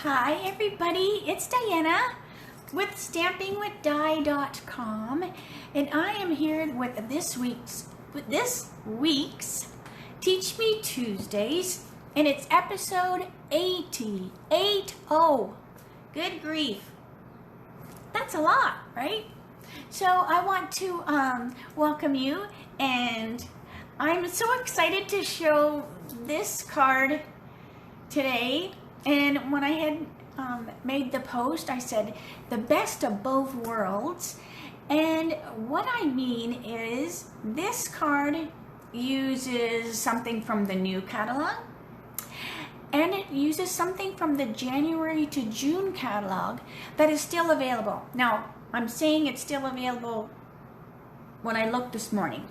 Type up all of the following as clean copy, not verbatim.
Hi everybody, it's Diana with stampingwithdye.com, and I am here with this week's Teach Me Tuesdays, and it's episode 80. Good grief. That's a lot, right? So I want to welcome you, and I'm so excited to show this card today. And when I had made the post, I said the best of both worlds. And what I mean is this card uses something from the new catalog, and it uses something from the January to June catalog that is still available. Now, I'm saying it's still available when I looked this morning,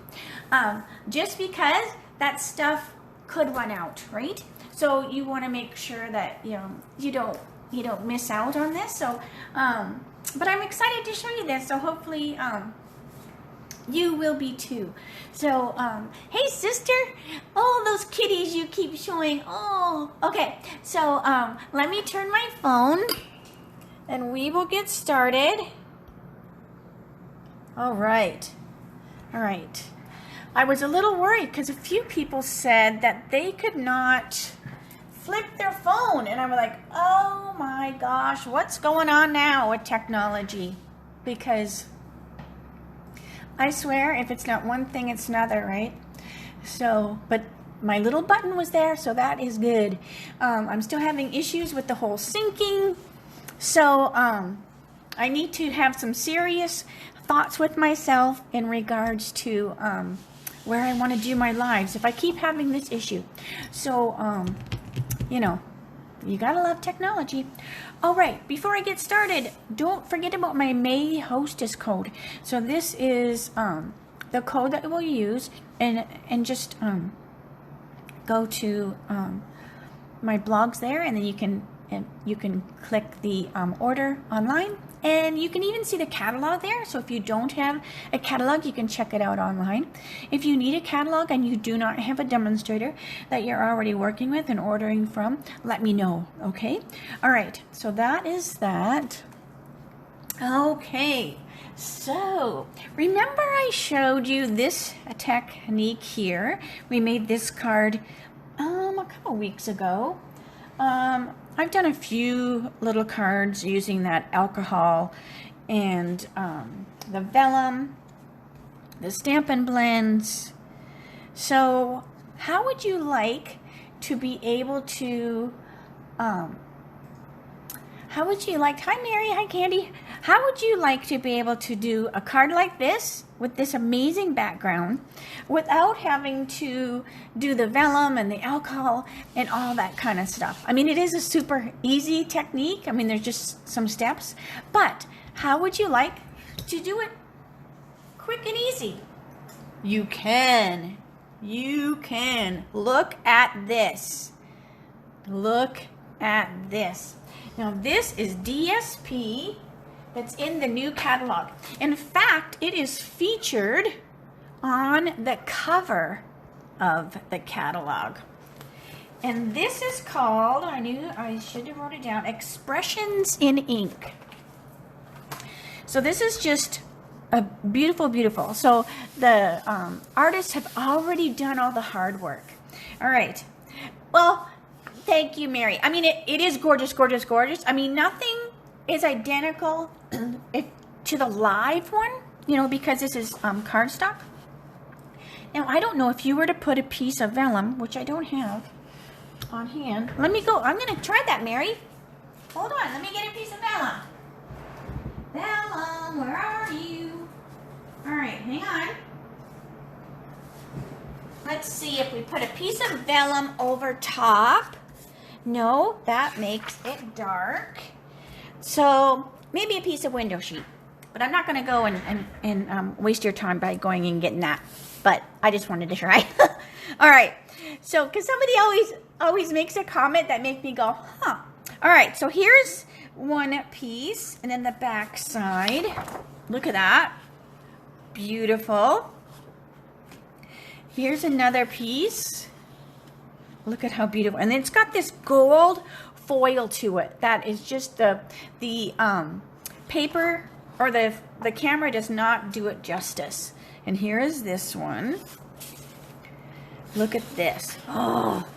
just because that stuff could run out, right? So you want to make sure that you don't miss out on this. So, but I'm excited to show you this. So hopefully you will be too. So, hey sister, oh, those kitties you keep showing. Oh, okay. So let me turn my phone, and we will get started. All right. I was a little worried because a few people said that they could not flip their phone, and I was like, oh my gosh, what's going on now with technology? Because I swear, if it's not one thing, it's another, right? So, but my little button was there, so that is good. I'm still having issues with the whole syncing, so I need to have some serious thoughts with myself in regards to where I want to do my lives if I keep having this issue. So you gotta love technology. All right, before I get started, don't forget about my May hostess code. So this is the code that we'll use, and just go to my blogs there, and then you can click the order online, and you can even see the catalog there. So if you don't have a catalog, you can check it out online. If you need a catalog and you do not have a demonstrator that you're already working with and ordering from, let me know, okay? All right, so that is that. Okay, so remember I showed you this technique here. We made this card a couple weeks ago. I've done a few little cards using that alcohol and the vellum, the Stampin blends. So how would you like to be able to, hi Mary, hi Candy. How would you like to be able to do a card like this with this amazing background without having to do the vellum and the alcohol and all that kind of stuff? I mean, it is a super easy technique. I mean, there's just some steps, but how would you like to do it quick and easy? You can. Look at this. Look at this. Now, this is DSP. That's in the new catalog. In fact, it is featured on the cover of the catalog. And this is called, I should have wrote it down, Expressions in Ink. So this is just a beautiful. So the artists have already done all the hard work. All right. Well, thank you, Mary. I mean, it is gorgeous. I mean, nothing is identical to the live one, because this is cardstock. Now, I don't know if you were to put a piece of vellum, which I don't have on hand. Let me go. I'm going to try that, Mary. Hold on. Let me get a piece of vellum. Vellum, where are you? All right, hang on. Let's see if we put a piece of vellum over top. No, that makes it dark. So maybe a piece of window sheet, but I'm not going to go and waste your time by going and getting that. But I just wanted to try. All right. So, because somebody always makes a comment that makes me go, huh. All right. So here's one piece, and then the back side. Look at that. Beautiful. Here's another piece. Look at how beautiful. And then it's got this gold foil to it. That is just the paper or the camera does not do it justice. And here is this one. Look at this. Oh,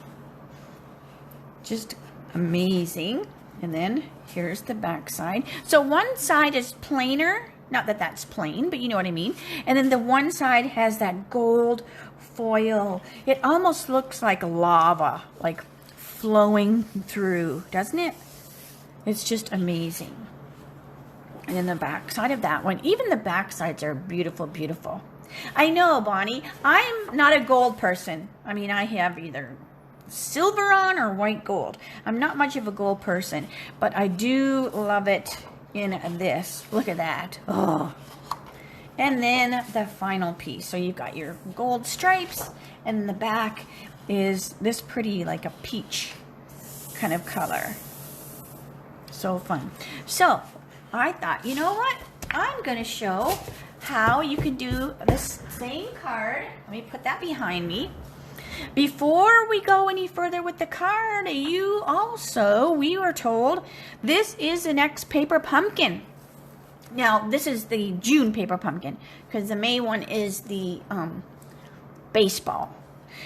just amazing. And then here's the back side. So one side is plainer. Not that that's plain, but you know what I mean. And then the one side has that gold foil. It almost looks like lava, like flowing through, doesn't it? It's just amazing. And then the back side of that one, even the back sides are beautiful, beautiful. I know, Bonnie, I'm not a gold person. I mean, I have either silver on or white gold. I'm not much of a gold person, but I do love it in this. Look at that. Oh. And then the final piece. So you've got your gold stripes, and the back is this pretty, like a peach kind of color. So fun. So I thought, you know what? I'm going to show how you can do this same card. Let me put that behind me. Before we go any further with the card, we were told this is the next paper pumpkin. Now, this is the June paper pumpkin because the May one is the baseball.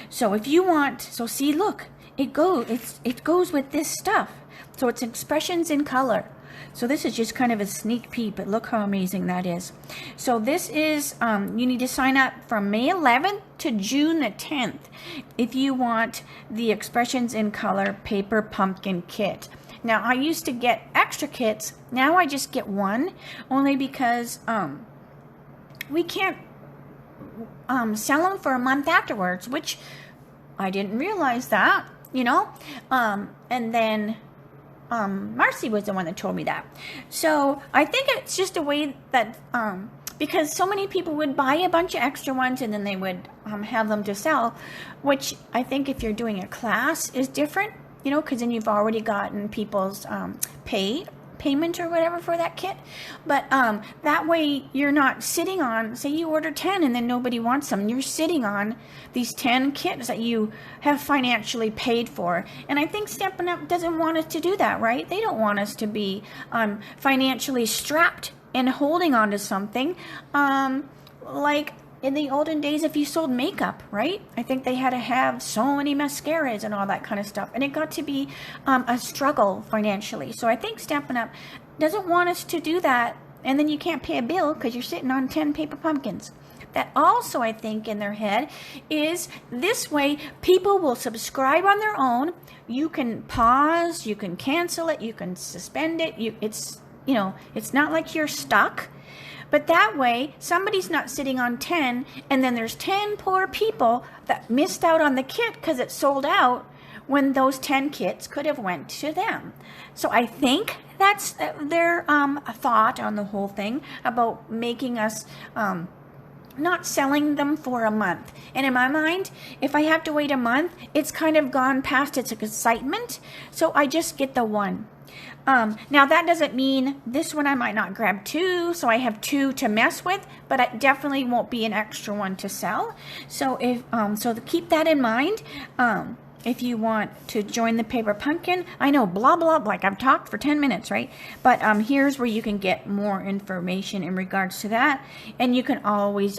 So if you want, so see, look, it goes with this stuff. So it's expressions in color. So this is just kind of a sneak peek, but look how amazing that is. So this is, you need to sign up from May 11th to June the 10th if you want the Expressions in Color Paper Pumpkin Kit. Now, I used to get extra kits. Now I just get one, only because we can't sell them for a month afterwards, which I didn't realize that, you know. And then Marcy was the one that told me that. So I think it's just a way that, because so many people would buy a bunch of extra ones and then they would have them to sell, which I think if you're doing a class is different, you know, because then you've already gotten people's payment or whatever for that kit. But that way you're not sitting on, say you order 10 and then nobody wants them. You're sitting on these 10 kits that you have financially paid for. And I think Stampin' Up! Doesn't want us to do that, right? They don't want us to be financially strapped and holding on to something like in the olden days if you sold makeup, right? I think they had to have so many mascaras and all that kind of stuff. And it got to be a struggle financially. So I think Stampin' Up! Doesn't want us to do that. And then you can't pay a bill because you're sitting on 10 paper pumpkins. That also, I think, in their head is this way people will subscribe on their own. You can pause, you can cancel it, you can suspend it. It's not like you're stuck. But that way, somebody's not sitting on 10, and then there's 10 poor people that missed out on the kit because it sold out when those 10 kits could have went to them. So I think that's their thought on the whole thing about making us not selling them for a month. And in my mind, if I have to wait a month, it's kind of gone past its excitement. So I just get the one. Now that doesn't mean this one I might not grab two, so I have two to mess with, but it definitely won't be an extra one to sell. So if keep that in mind. If you want to join the paper pumpkin, I know blah blah, like I've talked for 10 minutes, right? But here's where you can get more information in regards to that, and you can always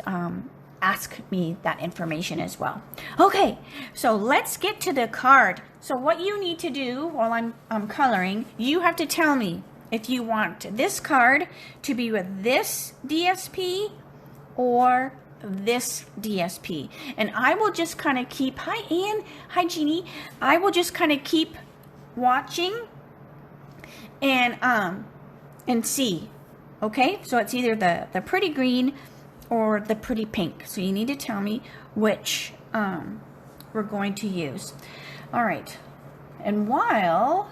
ask me that information as well. Okay, so let's get to the card. So what you need to do while I'm coloring, you have to tell me if you want this card to be with this DSP or this DSP. And I will just kind of keep, hi Ann, hi Jeannie, I will just kind of keep watching and see. Okay, so it's either the pretty green or the pretty pink. So you need to tell me which we're going to use. All right, and while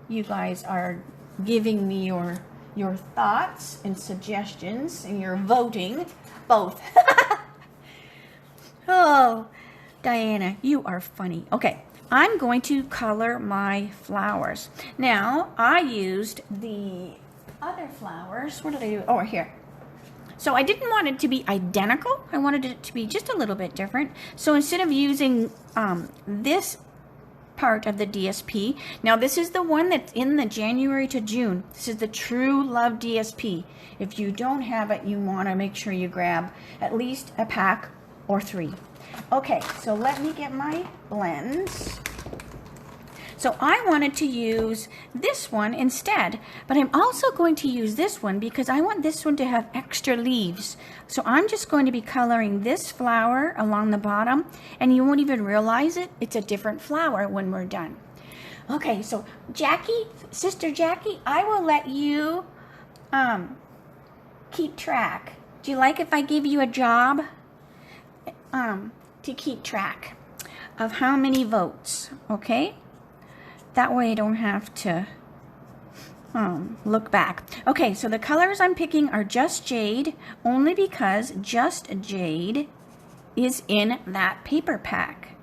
you guys are giving me your thoughts and suggestions and your voting, both. Oh, Diana, you are funny. Okay, I'm going to color my flowers. Now, I used the other flowers. What did I do? Oh, here. So I didn't want it to be identical. I wanted it to be just a little bit different. So instead of using this part of the DSP. Now this is the one that's in the January to June. This is the True Love DSP. If you don't have it, you want to make sure you grab at least a pack or 3. Okay, so let me get my blends. So I wanted to use this one instead, but I'm also going to use this one because I want this one to have extra leaves. So I'm just going to be coloring this flower along the bottom, and you won't even realize it. It's a different flower when we're done. Okay, so Jackie, Sister Jackie, I will let you keep track. Do you like if I give you a job to keep track of how many votes, okay? That way I don't have to look back. Okay, so the colors I'm picking are Just Jade, only because Just Jade is in that paper pack.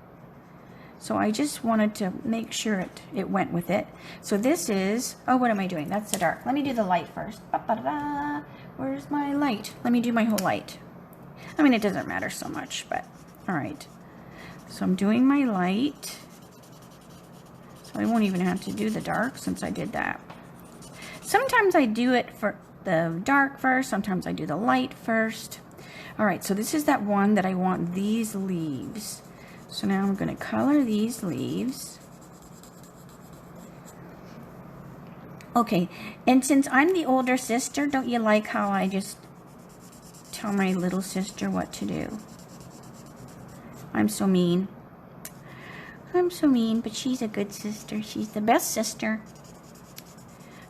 So I just wanted to make sure it went with it. So this is, oh, what am I doing? That's the dark. Let me do the light first. Ba-ba-da-da. Where's my light? Let me do my whole light. I mean, it doesn't matter so much, but all right. So I'm doing my light. So I won't even have to do the dark since I did that. Sometimes I do it for the dark first. Sometimes I do the light first. All right, so this is that one that I want these leaves. So now I'm going to color these leaves. Okay, and since I'm the older sister, don't you like how I just tell my little sister what to do? I'm so mean. I'm so mean, but she's a good sister. She's the best sister.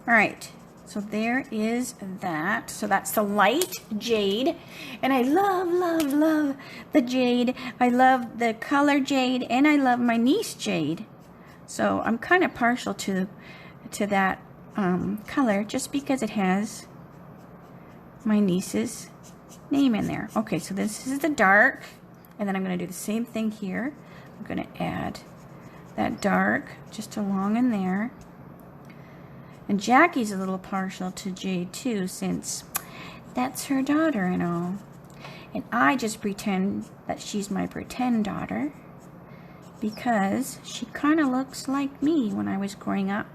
All right, so there is that. So that's the light jade. And I love, love, love the jade. I love the color jade, and I love my niece jade. So I'm kind of partial to that color just because it has my niece's name in there. Okay, so this is the dark. And then I'm going to do the same thing here. I'm going to add that dark just along in there. And Jackie's a little partial to jade too, since that's her daughter and all. And I just pretend that she's my pretend daughter because she kind of looks like me when I was growing up.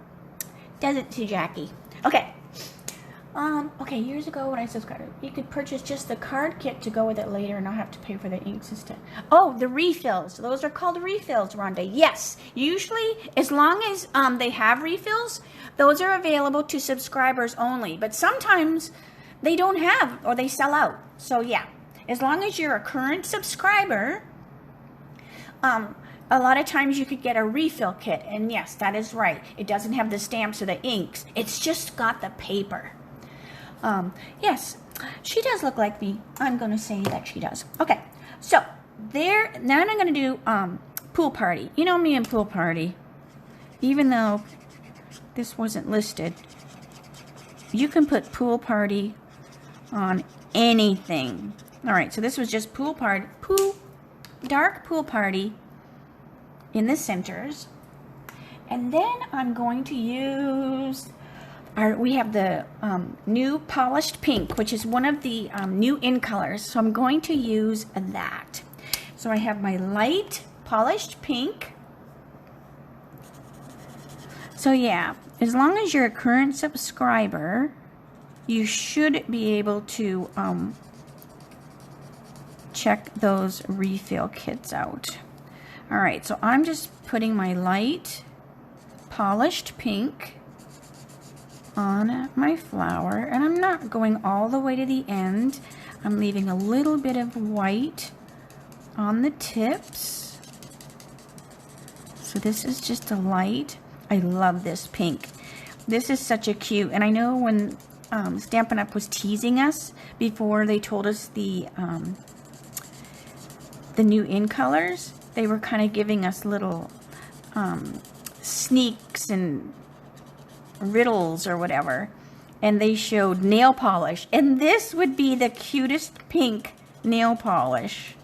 Doesn't she, Jackie? Okay. Okay, years ago when I subscribed, you could purchase just the card kit to go with it later and not have to pay for the inks instead. Oh, the refills. Those are called refills, Rhonda. Yes. Usually, as long as they have refills, those are available to subscribers only. But sometimes they don't have or they sell out. So, yeah. As long as you're a current subscriber, a lot of times you could get a refill kit. And yes, that is right. It doesn't have the stamps or the inks. It's just got the paper. Yes, she does look like me. I'm going to say that she does. Okay, so there, now I'm going to do pool party. You know me and pool party. Even though this wasn't listed, you can put pool party on anything. All right, so this was just pool party, dark pool party in the centers. And then I'm going to use... we have the new polished pink, which is one of the new in colors. So I'm going to use that. So I have my light polished pink. So yeah, as long as you're a current subscriber, you should be able to check those refill kits out. All right, so I'm just putting my light polished pink on my flower, and I'm not going all the way to the end. I'm leaving a little bit of white on the tips. So this is just a light. I love this pink. This is such a cute, and I know when Stampin' Up! Was teasing us before they told us the new in colors, they were kind of giving us little sneaks and riddles or whatever, and they showed nail polish, and this would be the cutest pink nail polish,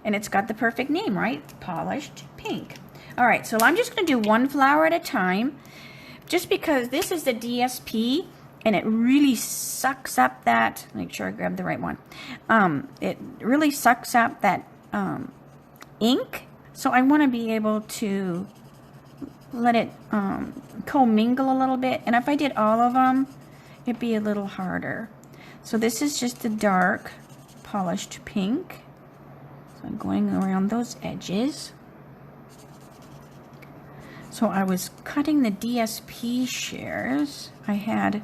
and it's got the perfect name, right? Polished pink. All right, so I'm just going to do one flower at a time, just because this is the DSP and it really sucks up that, make sure I grab the right one, it really sucks up that ink, so I want to be able to let it commingle a little bit. And if I did all of them, it'd be a little harder. So this is just a dark polished pink. So I'm going around those edges. So I was cutting the DSP shares. I had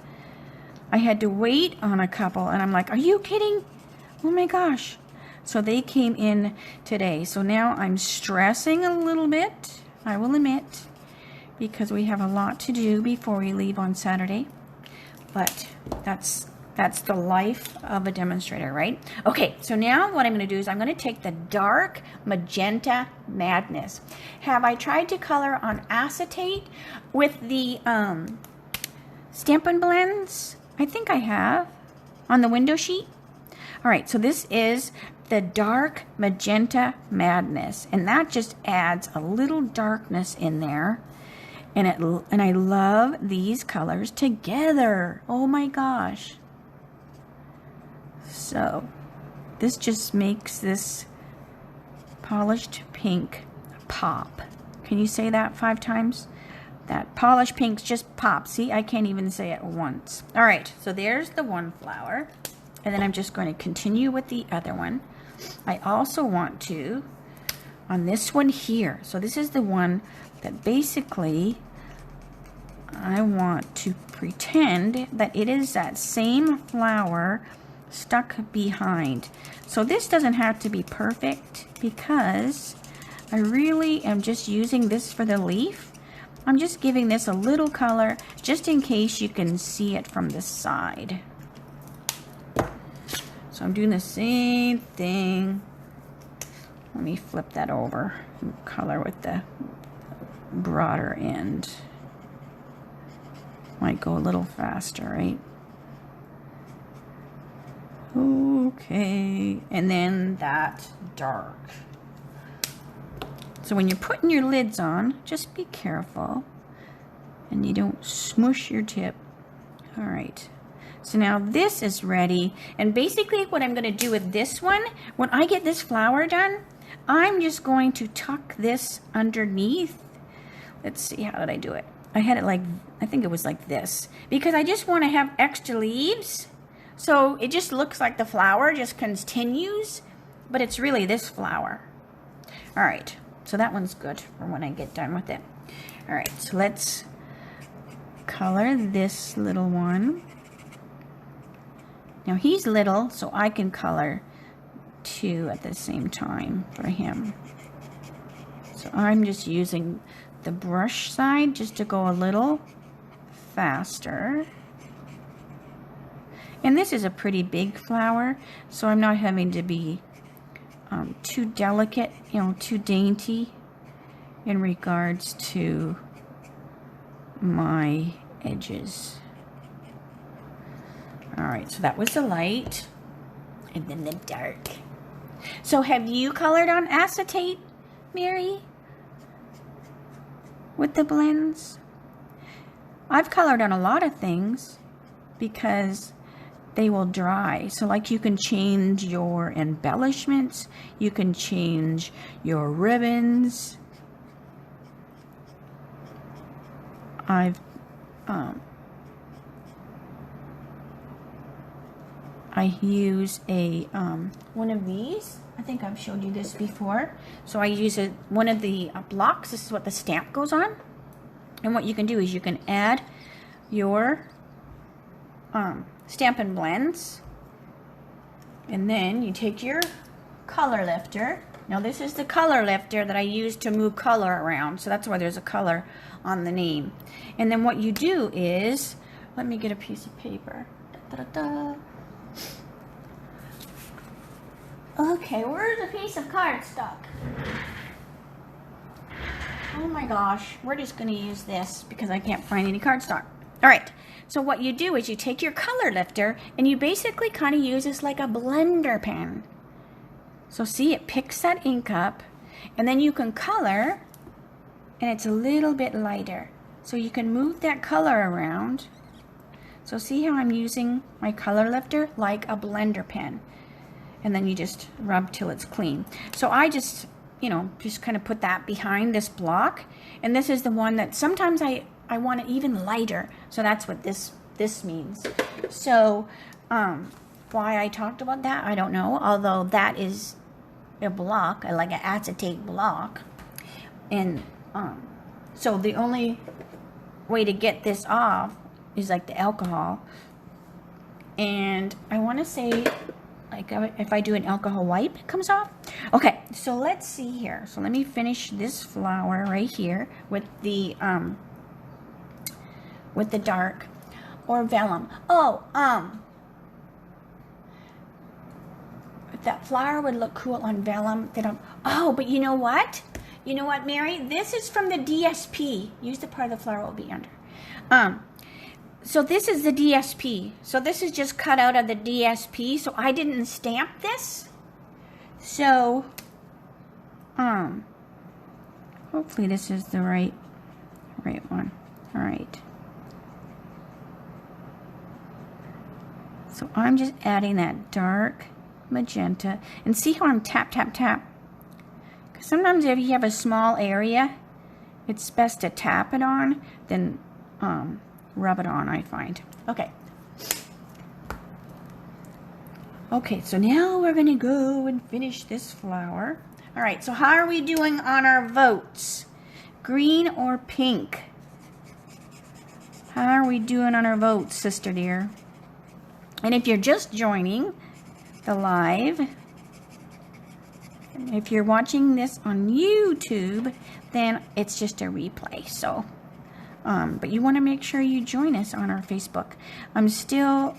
to wait on a couple, and I'm like, are you kidding? Oh my gosh. So they came in today. So now I'm stressing a little bit, I will admit, because we have a lot to do before we leave on Saturday. But that's the life of a demonstrator, right? Okay, so now what I'm going to do is I'm going to take the dark magenta madness. Have I tried to color on acetate with the Stampin' blends? I think I have on the window sheet. All right, so this is the dark magenta madness, and that just adds a little darkness in there. And I love these colors together. Oh my gosh. So this just makes this polished pink pop. Can you say that 5 times? That polished pink just pops. See, I can't even say it once. All right, so there's the one flower. And then I'm just going to continue with the other one. I also want to, on this one here, so this is the one that basically I want to pretend that it is that same flower stuck behind. So this doesn't have to be perfect because I really am just using this for the leaf. I'm just giving this a little color just in case you can see it from the side. So I'm doing the same thing. Let me flip that over and color with the broader end. Might go a little faster, right? Okay, and then that dark. So when you're putting your lids on, just be careful and you don't smush your tip. All right, so now this is ready, and basically what I'm going to do with this one, when I get this flower done, I'm just going to tuck this underneath. Let's see, how did I do it? I had it like, I think it was like this, because I just want to have extra leaves, so it just looks like the flower just continues, but it's really this flower. All right, so that one's good for when I get done with it. All right, so let's color this little one. Now he's little, so I can color 2 at the same time for him. So I'm just using the brush side just to go a little faster. And this is a pretty big flower, so I'm not having to be too delicate, you know, too dainty in regards to my edges. All right, so that was the light, and then the dark. So have you colored on acetate, Mary? With the blends? I've colored on a lot of things because they will dry. So like you can change your embellishments, you can change your ribbons. I use a one of these. I think I've showed you this before. So I use one of the blocks. This is what the stamp goes on. And what you can do is you can add your Stampin' blends, and then you take your color lifter. Now this is the color lifter that I use to move color around, so that's why there's a color on the name. And then what you do is, let me get a piece of paper. Okay, where's a piece of cardstock? Oh my gosh, we're just going to use this because I can't find any cardstock. All right, so what you do is you take your color lifter and you basically kind of use this like a blender pen. So see, it picks that ink up, and then you can color, and it's a little bit lighter. So you can move that color around. So see how I'm using my color lifter like a blender pen. And then you just rub till it's clean. So I just, you know, just kind of put that behind this block. And this is the one that sometimes I want it even lighter. So that's what this means. So why I talked about that, I don't know. Although that is a block, like an acetate block. And so the only way to get this off is like the alcohol. And I want to say, like, if I do an alcohol wipe, it comes off. Okay, so let's see here. So let me finish this flower right here with the dark or vellum. Oh, if that flower would look cool on vellum, then oh, but you know what? You know what, Mary? This is from the DSP. Use the part of the flower will be under. So this is the DSP. So this is just cut out of the DSP. So I didn't stamp this. So, hopefully this is the right one. All right. So I'm just adding that dark magenta. And see how I'm tap, tap, tap? Because sometimes if you have a small area, it's best to tap it on than rub it on, I find. Okay. Okay, so now we're going to go and finish this flower. All right, so how are we doing on our votes? Green or pink? How are we doing on our votes, sister dear? And if you're just joining the live, if you're watching this on YouTube, then it's just a replay. So, but you want to make sure you join us on our Facebook. I'm still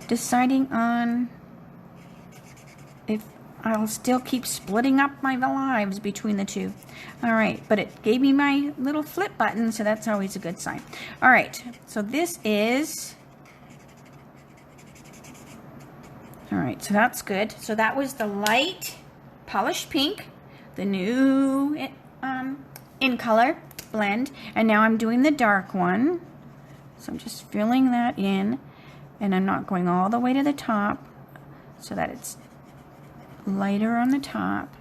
deciding on if I'll still keep splitting up my lives between the two. All right, but it gave me my little flip button, so that's always a good sign. All right, so this is, all right, so that's good. So that was the light polished pink, the new in color blend, and now I'm doing the dark one. So I'm just filling that in, and I'm not going all the way to the top so that it's lighter on the top.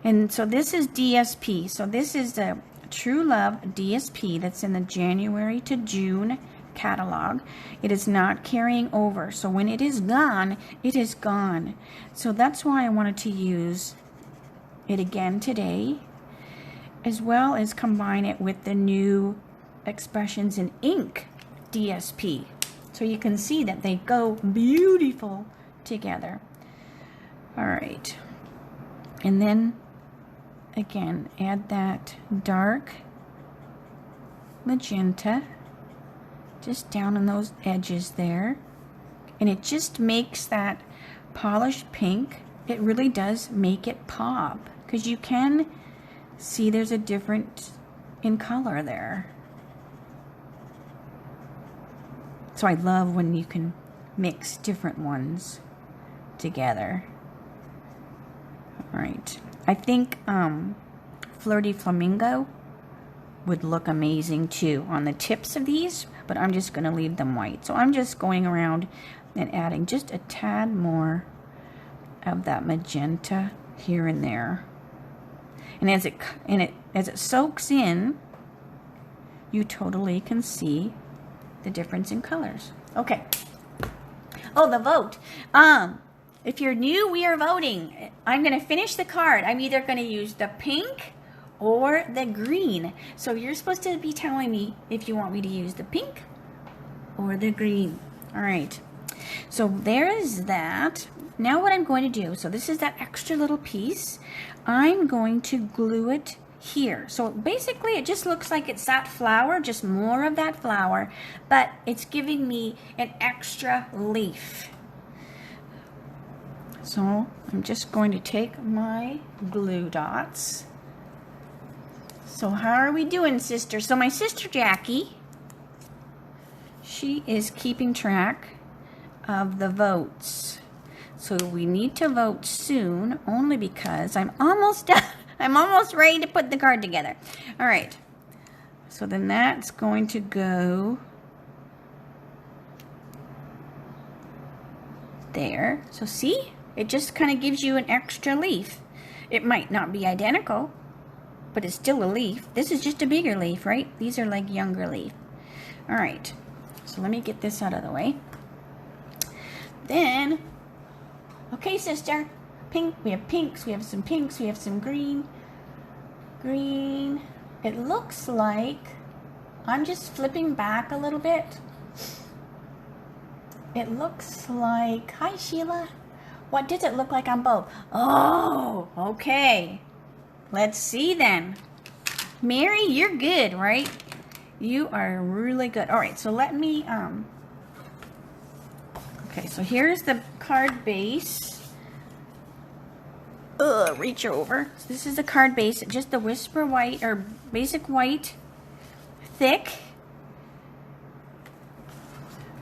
And so this is DSP. So this is the True Love DSP that's in the January to June catalog. It is not carrying over. So when it is gone, it is gone. So that's why I wanted to use it again today, as well as combine it with the new Expressions in Ink DSP. So you can see that they go beautiful together. All right. And then again, add that dark magenta just down on those edges there. And it just makes that polished pink, it really does make it pop, because you can see there's a difference in color there. So I love when you can mix different ones together. All right. I think Flirty Flamingo would look amazing too on the tips of these, but I'm just going to leave them white. So I'm just going around and adding just a tad more of that magenta here and there. And as it soaks in, you totally can see the difference in colors. Okay. Oh, the vote. If you're new, we are voting. I'm going to finish the card. I'm either going to use the pink or the green. So you're supposed to be telling me if you want me to use the pink or the green. All right. So there is that. Now what I'm going to do, so this is that extra little piece. I'm going to glue it here. So basically it just looks like it's that flower, just more of that flower, but it's giving me an extra leaf. So I'm just going to take my glue dots. So how are we doing, sister? So my sister Jackie, she is keeping track of the votes. So we need to vote soon, only because I'm almost done. I'm almost ready to put the card together. All right. So then that's going to go there. So see? It just kind of gives you an extra leaf. It might not be identical, but it's still a leaf. This is just a bigger leaf, right? These are like younger leaf. All right, so let me get this out of the way. Then, okay, sister, pink, we have pinks, we have some pinks, we have some green. Green, it looks like, I'm just flipping back a little bit. It looks like, hi Sheila. What does it look like on both? Oh, okay. Let's see then. Mary, you're good, right? You are really good. All right, so let me, okay, so here's the card base. Reach over. So this is the card base, just the Whisper White, or basic white, thick.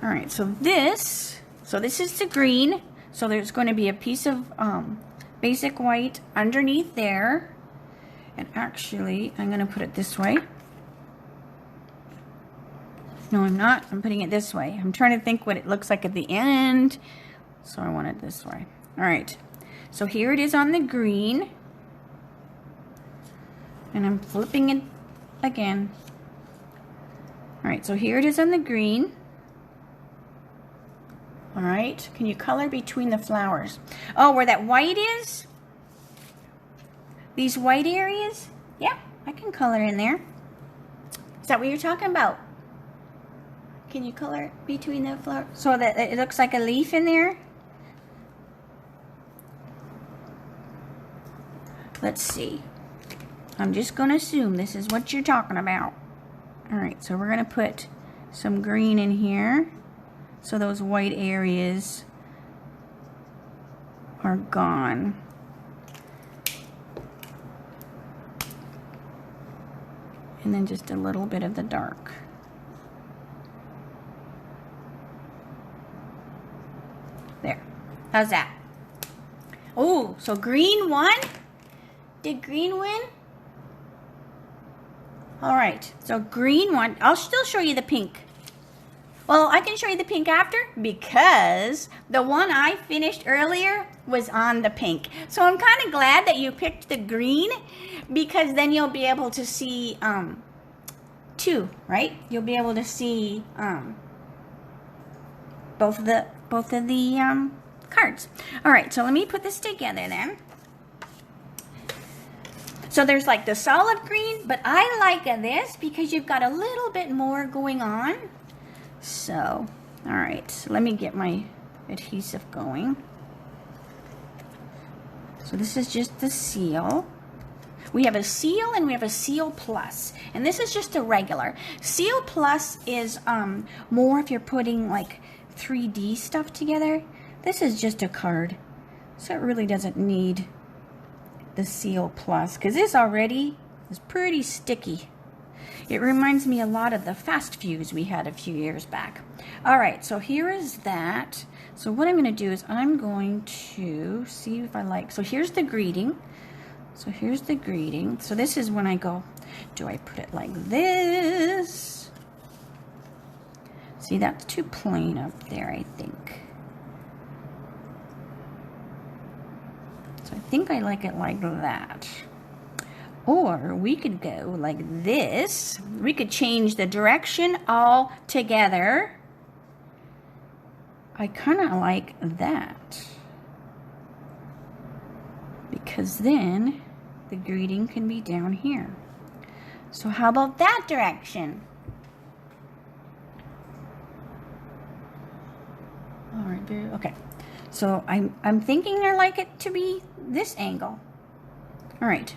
All right, so this is the green. So there's going to be a piece of basic white underneath there. And actually, I'm going to put it this way. No, I'm not. I'm putting it this way. I'm trying to think what it looks like at the end. So I want it this way. All right. So here it is on the green. And I'm flipping it again. All right, so here it is on the green. All right, can you color between the flowers? Oh, where that white is? These white areas? Yeah, I can color in there. Is that what you're talking about? Can you color between the flowers so that it looks like a leaf in there? Let's see. I'm just going to assume this is what you're talking about. All right, so we're going to put some green in here. So those white areas are gone. And then just a little bit of the dark. There. How's that? Oh, so green won? Did green win? All right, so green won. I'll still show you the pink. Well, I can show you the pink after because the one I finished earlier was on the pink. So I'm kind of glad that you picked the green because then you'll be able to see two, right? You'll be able to see both of the cards. All right, so let me put this together then. So there's like the solid green, but I like this because you've got a little bit more going on. So, all right, so let me get my adhesive going. So this is just the seal. We have a seal and we have a seal plus, and this is just a regular. Seal plus is more if you're putting like 3D stuff together. This is just a card, so it really doesn't need the seal plus because this already is pretty sticky. It reminds me a lot of the fast fuse we had a few years back. All right, so here is that. So what I'm going to do is I'm going to see if I like. So here's the greeting. So here's the greeting. So this is when I go, do I put it like this? See, that's too plain up there, I think. So I think I like it like that. Or we could go like this. We could change the direction all together. I kind of like that. Because then the greeting can be down here. So how about that direction? All right, okay. So I'm thinking I like it to be this angle. All right.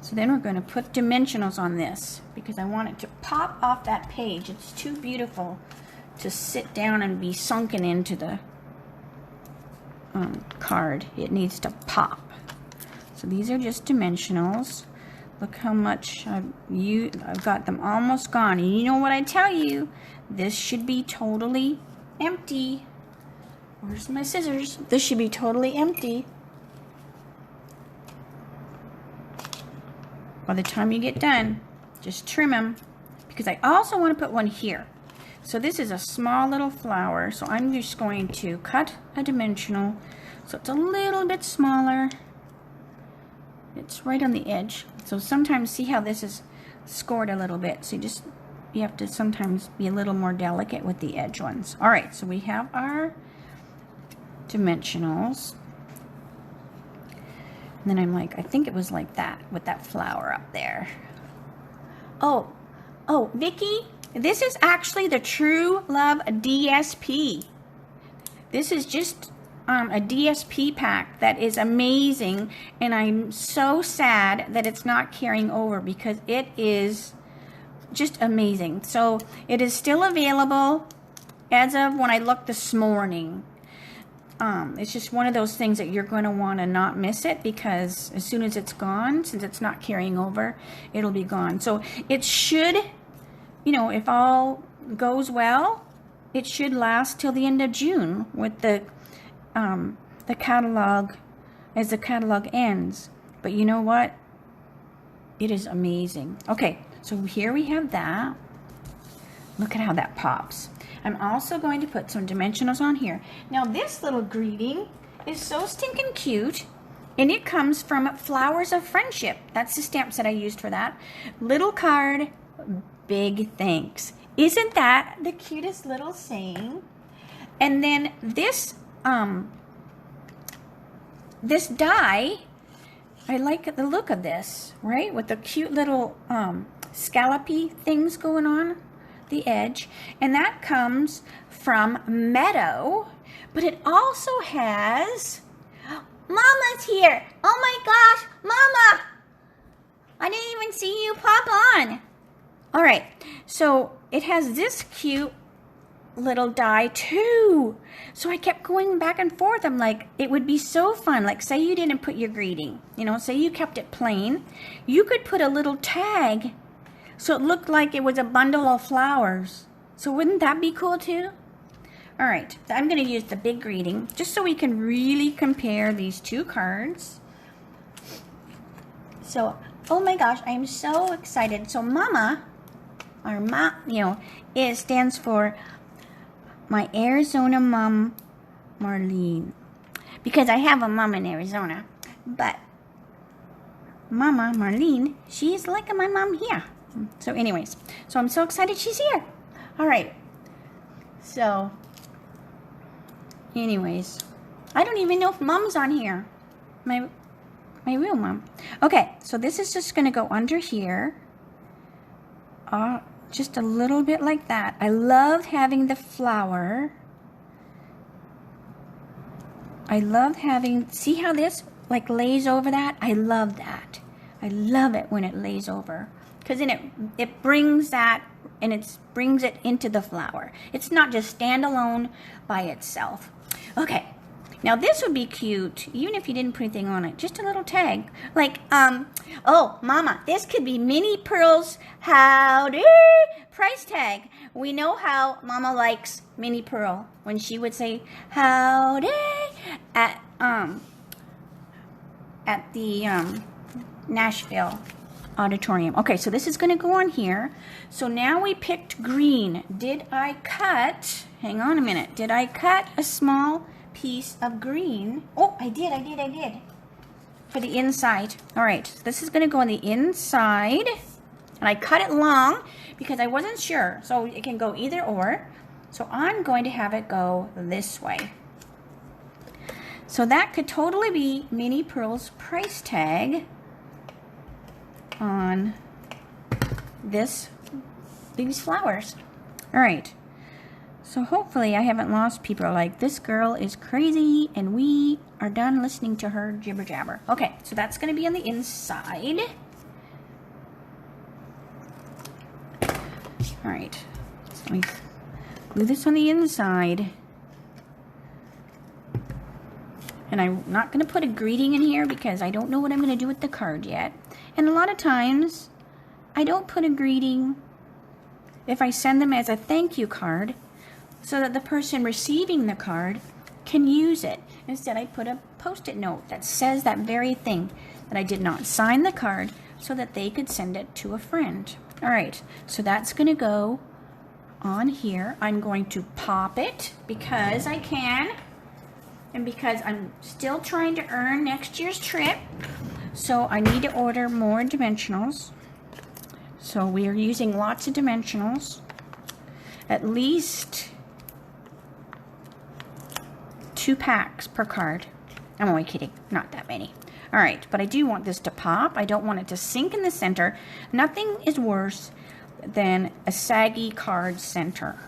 So then we're going to put dimensionals on this because I want it to pop off that page. It's too beautiful to sit down and be sunken into the card. It needs to pop. So these are just dimensionals. Look how much I've got them almost gone. And you know what I tell you? This should be totally empty. Where's my scissors? This should be totally empty. By the time you get done, just trim them because I also want to put one here. So this is a small little flower, so I'm just going to cut a dimensional So it's a little bit smaller. It's right on the edge. So sometimes see how this is scored a little bit. So you have to sometimes be a little more delicate with the edge ones. All right, so we have our dimensionals. And then I'm like, I think it was like that with that flower up there. Oh, Vicky, this is actually the True Love DSP. This is just a DSP pack that is amazing, and I'm so sad that it's not carrying over because it is just amazing. So it is still available as of when I looked this morning. It's just one of those things that you're going to want to not miss it, because as soon as it's gone, since it's not carrying over, it'll be gone. So it should, you know, if all goes well, it should last till the end of June with the catalog, as the catalog ends. But you know what? It is amazing. Okay, so here we have that. Look at how that pops. I'm also going to put some dimensionals on here. Now this little greeting is so stinking cute, and it comes from Flowers of Friendship. That's the stamps that I used for that. Little card, big thanks. Isn't that the cutest little saying? And then this this die, I like the look of this, right? With the cute little scallopy things going on the edge, and that comes from Meadow, but it also has, Mama's here. Oh my gosh, Mama, I didn't even see you pop on. All right, so it has this cute little die too. So I kept going back and forth. I'm like, it would be so fun. Like, say you didn't put your greeting, you know, say you kept it plain, you could put a little tag so it looked like it was a bundle of flowers. So wouldn't that be cool too? All right, I'm going to use the big greeting just so we can really compare these two cards. So, oh my gosh, I'm so excited. So Mama, or you know, it stands for my Arizona mom, Marlene, because I have a mom in Arizona. But Mama Marlene, she's like my mom here. So anyways, so I'm so excited she's here. All right. So anyways, I don't even know if Mom's on here. My real mom. Okay, so this is just going to go under here. Just a little bit like that. I love having the flower. I love having, see how this like lays over that? I love that. I love it when it lays over, because then it brings that, and it brings it into the flower. It's not just standalone by itself. Okay, now this would be cute, even if you didn't put anything on it. Just a little tag, like, oh, Mama, this could be Minnie Pearl's howdy price tag. We know how Mama likes Minnie Pearl when she would say howdy at the Nashville auditorium. Okay, so this is going to go on here. So now we picked green. Did I cut, hang on a minute, did I cut a small piece of green? Oh, I did. For the inside. All right, so this is going to go on the inside. And I cut it long because I wasn't sure. So it can go either or. So I'm going to have it go this way. So that could totally be Minnie Pearl's price tag on these flowers. All right, so hopefully I haven't lost people like, this girl is crazy and we are done listening to her jibber jabber. Okay, so that's going to be on the inside. All right, so let me glue this on the inside. And I'm not going to put a greeting in here because I don't know what I'm going to do with the card yet. And a lot of times, I don't put a greeting if I send them as a thank you card so that the person receiving the card can use it. Instead, I put a post-it note that says that very thing, that I did not sign the card so that they could send it to a friend. All right, so that's going to go on here. I'm going to pop it because I can. and because I'm still trying to earn next year's trip, so I need to order more dimensionals. So we are using lots of dimensionals, at least 2 packs per card. I'm only kidding, not that many. All right, but I do want this to pop. I don't want it to sink in the center. Nothing is worse than a saggy card center.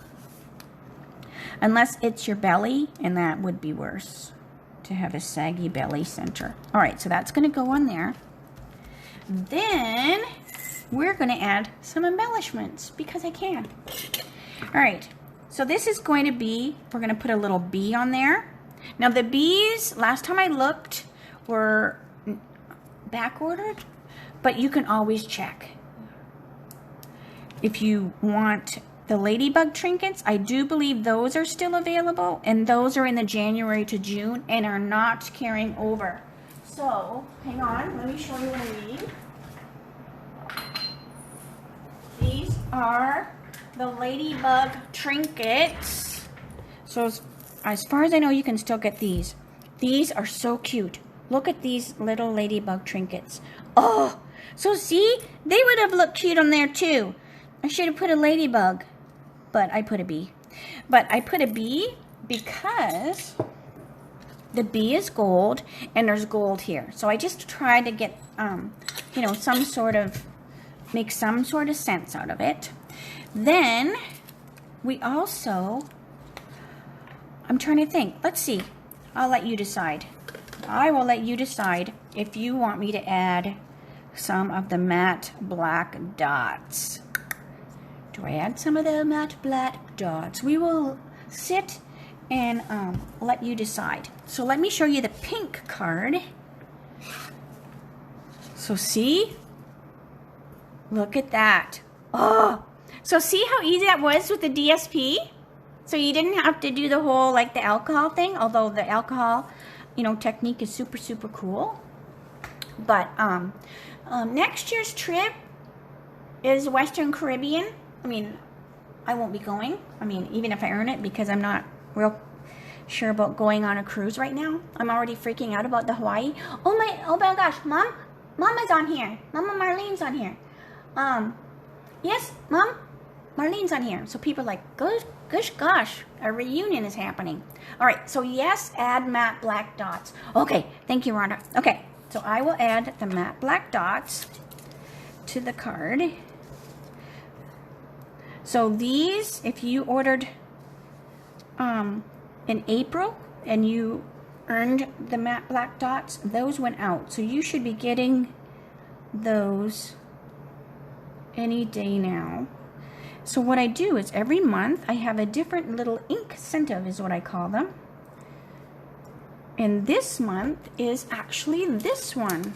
Unless it's your belly, and that would be worse, to have a saggy belly center. All right, so that's gonna go on there. Then we're gonna add some embellishments because I can. All right, so this is going to be, we're gonna put a little bee on there. Now the bees, last time I looked, were back ordered, but you can always check. If you want the ladybug trinkets, I do believe those are still available, and those are in the January to June and are not carrying over. So, hang on, let me show you what I mean. These are the ladybug trinkets. So as far as I know, you can still get these. These are so cute. Look at these little ladybug trinkets. Oh, so see, they would have looked cute on there too. I should have put a ladybug, but I put a bee. But I put a bee because the bee is gold and there's gold here. So I just tried to get, you know, some sort of, make some sort of sense out of it. Then we also, I'm trying to think. Let's see. I'll let you decide. I will let you decide if you want me to add some of the matte black dots. Do I add some of the matte black dots? We will sit and let you decide. So let me show you the pink card. So see? Look at that. Oh, so see how easy that was with the DSP? So you didn't have to do the whole, like the alcohol thing, although the alcohol, you know, technique is super, super cool. But next year's trip is Western Caribbean. I mean, I won't be going. I mean, even if I earn it, because I'm not real sure about going on a cruise right now. I'm already freaking out about the Hawaii. Oh my gosh, Mom? Mama's on here. Mama Marlene's on here. Yes, Mom? Marlene's on here. So people are like, gosh, a reunion is happening. All right, so yes, add matte black dots. Okay, thank you, Rhonda. Okay, so I will add the matte black dots to the card. So these, if you ordered in April and you earned the matte black dots, those went out. So you should be getting those any day now. So what I do is every month I have a different little ink incentive, is what I call them. And this month is actually this one.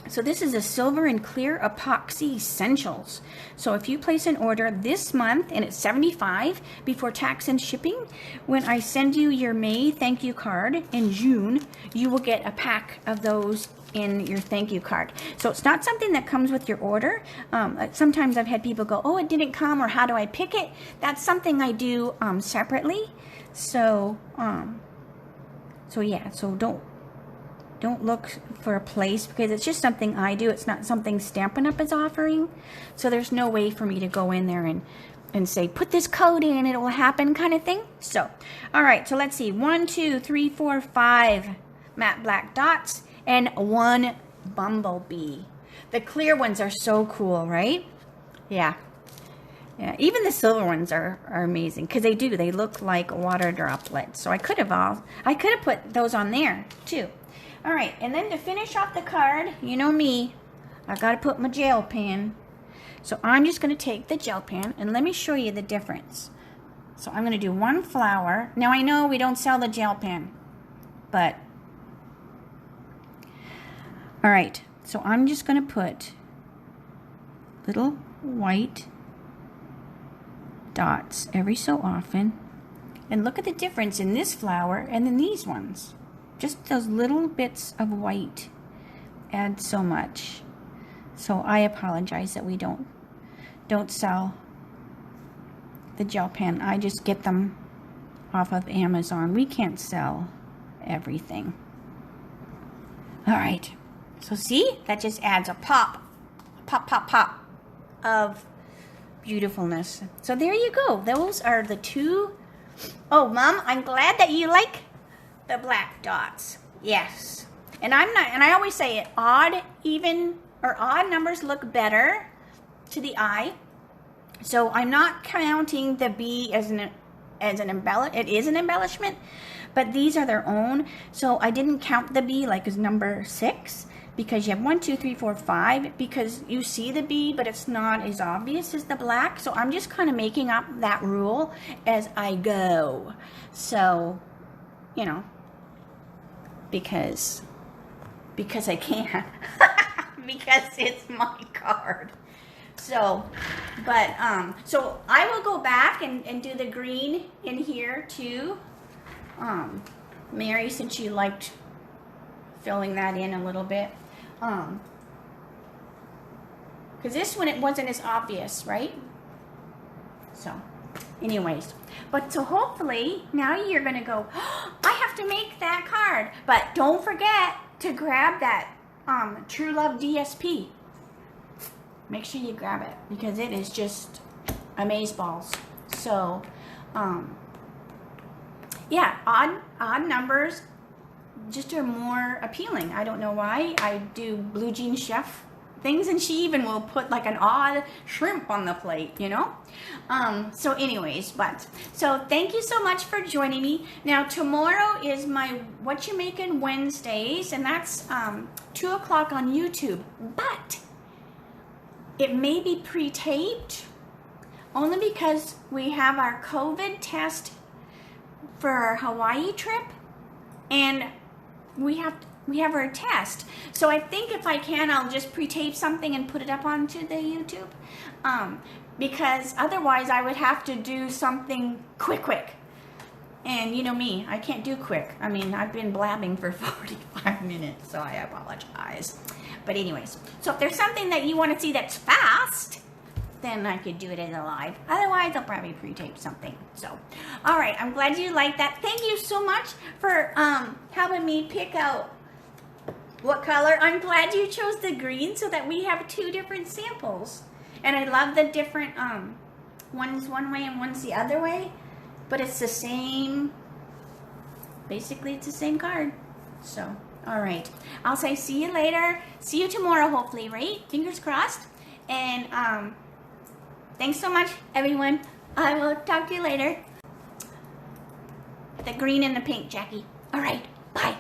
So this is a silver and clear epoxy essentials. So if you place an order this month and it's $75 before tax and shipping, when I send you your May thank you card in June, you will get a pack of those in your thank you card. So it's not something that comes with your order. Sometimes I've had people go, oh, it didn't come, or how do I pick it? That's something I do separately. So yeah, so don't look for a place, because it's just something I do. It's not something Stampin' Up! Is offering. So there's no way for me to go in there and say, put this code in, it will happen kind of thing. So, all right, so let's see. 1, 2, 3, 4, 5 matte black dots and 1 bumblebee. The clear ones are so cool, right? Yeah. Yeah, even the silver ones are amazing, because they look like water droplets. So I could have put those on there too. All right, and then to finish off the card, you know me, I got to put my gel pen. So I'm just going to take the gel pen, and let me show you the difference. So I'm going to do 1 flower. Now I know we don't sell the gel pen, but all right, so I'm just going to put little white dots every so often, and look at the difference in this flower and then these ones. Just those little bits of white add so much. So I apologize that we don't sell the gel pen. I just get them off of Amazon. We can't sell everything. All right. So see, that just adds a pop of beautifulness. So there you go. Those are the two. Oh, Mom, I'm glad that you like the black dots. Yes. And I always say it, odd numbers look better to the eye. So I'm not counting the B as an it is an embellishment, but these are their own. So I didn't count the B like as number 6, because you have 1, 2, 3, 4, 5, because you see the B, but it's not as obvious as the black. So I'm just kind of making up that rule as I go. So, you know, because I can, because it's my card. So, but, so I will go back and do the green in here too. Mary, since you liked filling that in a little bit. Because this one, it wasn't as obvious, right? So, anyways. But so hopefully, now you're going to go, oh, I have to make that card. But don't forget to grab that True Love DSP. Make sure you grab it, because it is just amazeballs. So, yeah, odd numbers just are more appealing. I don't know why. I do Blue Jean Chef things, and she even will put like an odd shrimp on the plate, you know? So anyways, so thank you so much for joining me. Now tomorrow is my What You Making Wednesdays, and that's 2 o'clock on YouTube. But it may be pre-taped only because we have our COVID test for our Hawaii trip, and we have our test. So I think if I can, I'll just pre-tape something and put it up onto the YouTube, because otherwise I would have to do something quick. And you know me, I can't do quick. I mean, I've been blabbing for 45 minutes, so I apologize. But anyways, so if there's something that you want to see that's fast, then I could do it as a live. Otherwise, I'll probably pre-tape something. So, all right, I'm glad you liked that. Thank you so much for helping me pick out what color. I'm glad you chose the green so that we have 2 different samples. And I love the different, one's one way and one's the other way. But it's the same, basically it's the same card. So, all right. I'll say see you later. See you tomorrow, hopefully, right? Fingers crossed. And thanks so much, everyone. I will talk to you later. The green and the pink, Jackie. All right. Bye.